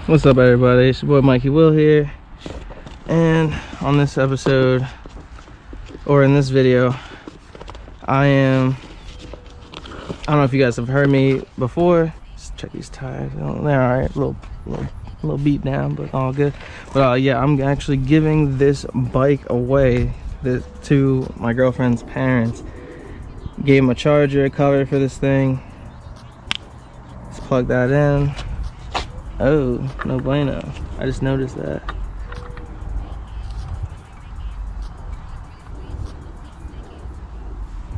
What's up, everybody? It's your boy Mikeyyywill here, and on this episode, or in this video, I don't know if you guys have heard me before. Let's check these tires. Oh, they're all right. A little beat down, but all good. But yeah, I'm actually giving this bike away to my girlfriend's parents. Gave them a charger, a cover for this thing. Let's plug that in. Oh, no bueno. I just noticed that.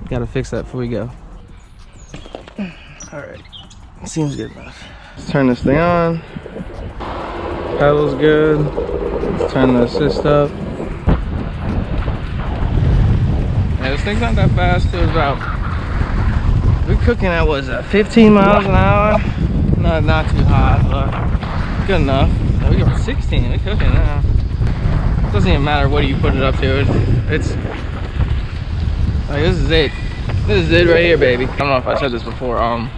Gotta fix that before we go. Alright, seems good enough. Let's turn this thing on. Pedal's good. Let's turn the assist up. Yeah, this thing's not that fast. It was about, we're cooking at, what is that, 15 miles an hour? Not too hot, but good enough. Oh, we got 16, we're cooking now. It doesn't even matter what you put it up to. It's like, this is it. This is it right here, baby. I don't know if I said this before. I'm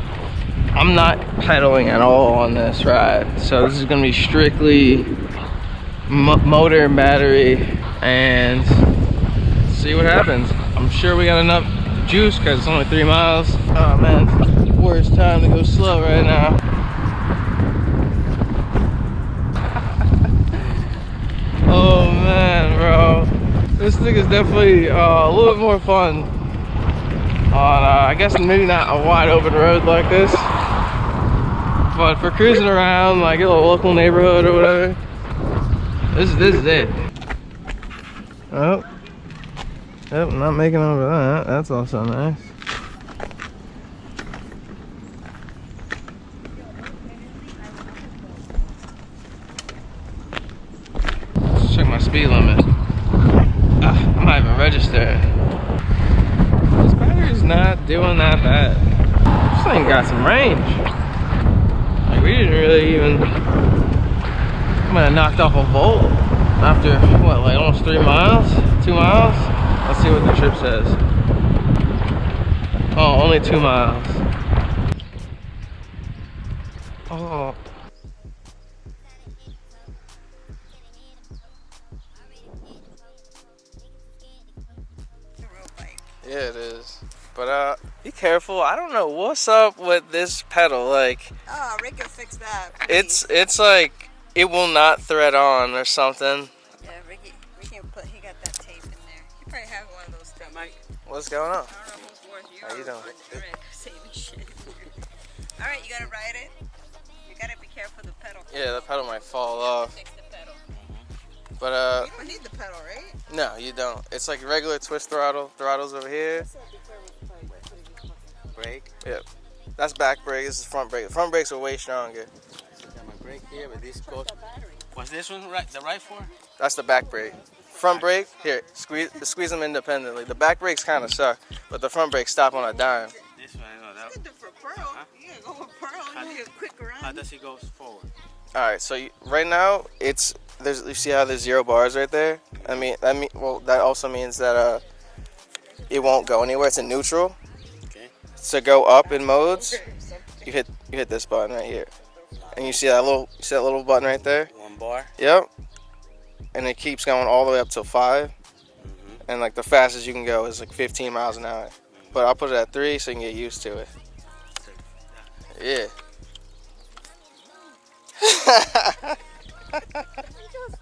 not pedaling at all on this ride. So this is gonna be strictly motor and battery, and see what happens. I'm sure we got enough juice because it's only 3 miles. Oh man, worst time to go slow right now. Oh man, bro, this thing is definitely a little bit more fun on I guess maybe not a wide open road like this, but for cruising around like a little local neighborhood or whatever, this is it. Oh, yep, not making over that. That's also nice. Let's check my speed limit. I'm not even registered. This battery's not doing that bad. This thing got some range. Like, we didn't really even, I might have knocked off a volt after what, like almost 3 miles, 2 miles. Let's see what the trip says. Oh, only 2 miles. Oh. Yeah, it is. But be careful. I don't know what's up with this pedal. Like, oh, Rick can fix that. It's like it will not thread on or something. Yeah, Ricky can he got that tape in there. He probably has one of those things. Mike, what's going on? I don't know who's worse. How you doing? Rick, save me shit. All right, you gotta ride it. You gotta be careful of the pedal. Yeah, the pedal might fall off. Fix the pedal. But you don't need the pedal, right? no, you don't. It's like regular twist throttle. Throttle's over here. Brake. Yep. That's back brake. This is front brake. The front brakes are way stronger. So got my brake here, but this goes. Was this one right? The right for? That's the back brake. Front brake, here, squeeze them independently. The back brakes kind of suck, but the front brakes stop on a dime. This one, I know that. You can do for Pearl. Huh? Yeah, go with Pearl. You get quick around. How does it go forward? All right, so right now you see how there's 0 bars right there? Well, that also means that it won't go anywhere. It's in neutral. Okay. To go up in modes, you hit this button right here, and you see that little button right there. 1 bar. Yep. And it keeps going all the way up till 5, and like the fastest you can go is like 15 miles an hour. But I'll put it at 3 so you can get used to it. Yeah.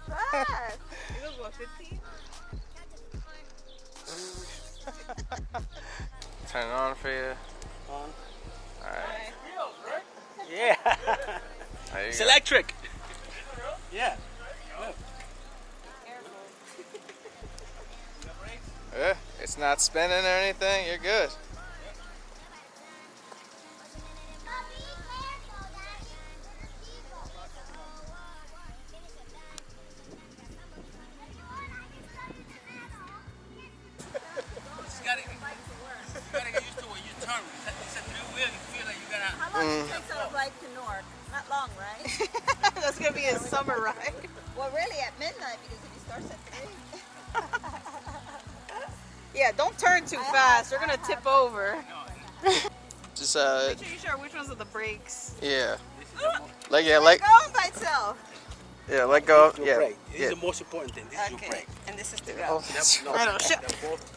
Fast. You was what, 15? Turn it on for you. On. Alright. Yeah. There It's you go. electric. Yeah. Look. Yeah, it's not spinning or anything. You're good. Gotta get used to when you turn. It's a 3-wheel. You feel like you gotta. How long it takes our ride to Newark? Not long, right? That's gonna be a summer ride. Well, really at midnight because if it starts at 3. Yeah, don't turn too fast. We're gonna tip over. Just Make sure you're sure which ones are the brakes. yeah. Go by itself. Yeah, let go. Your Yeah. brake. This Yeah. is the most important thing. This is your brake. And this is the Oh, go. that's No, I don't show.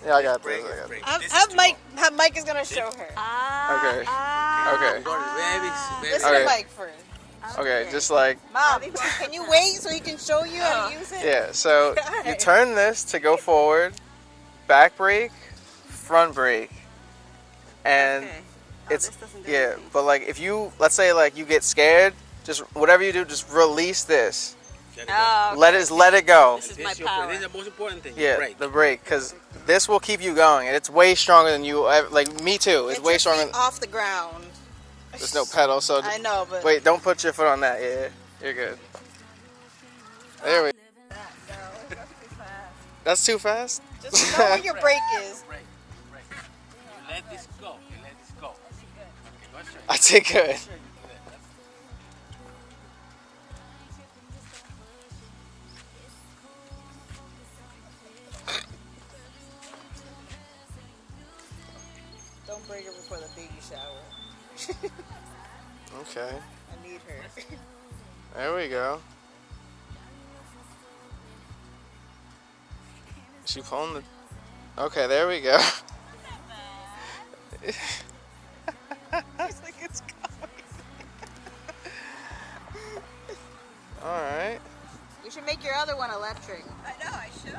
Yeah, I got this. brake I is got brake. Have, This have is to Mike. go. Have Mike is gonna show her. Okay. Okay. You got it very, Listen Okay. to Mike first. Okay, just like, Mom, can you wait so he can show you how to use it? yeah, so you turn this to go forward, back brake, front brake, and it's, yeah, but like if you, let's say like you get scared, just whatever you do, just release this. Oh, Let it go. This is This my is your power. brake. This is the most important thing. Yeah, Your brake. the brake, because this will keep you going, and it's way stronger than you, like me too, it's Get way your stronger. feet off the ground. There's no pedal, so I know, but wait, don't put your foot on that. Yeah, you're good. There we go. That's too fast? just know where your brake is. Brake. Brake. You let this go. You let this go. Okay, go straight. I did good. Don't break her before the baby shower. Okay, I need her. there we go. She pulling the... Okay, there we go. He's like, it's coming. Alright. We should make your other one electric. I know, I should.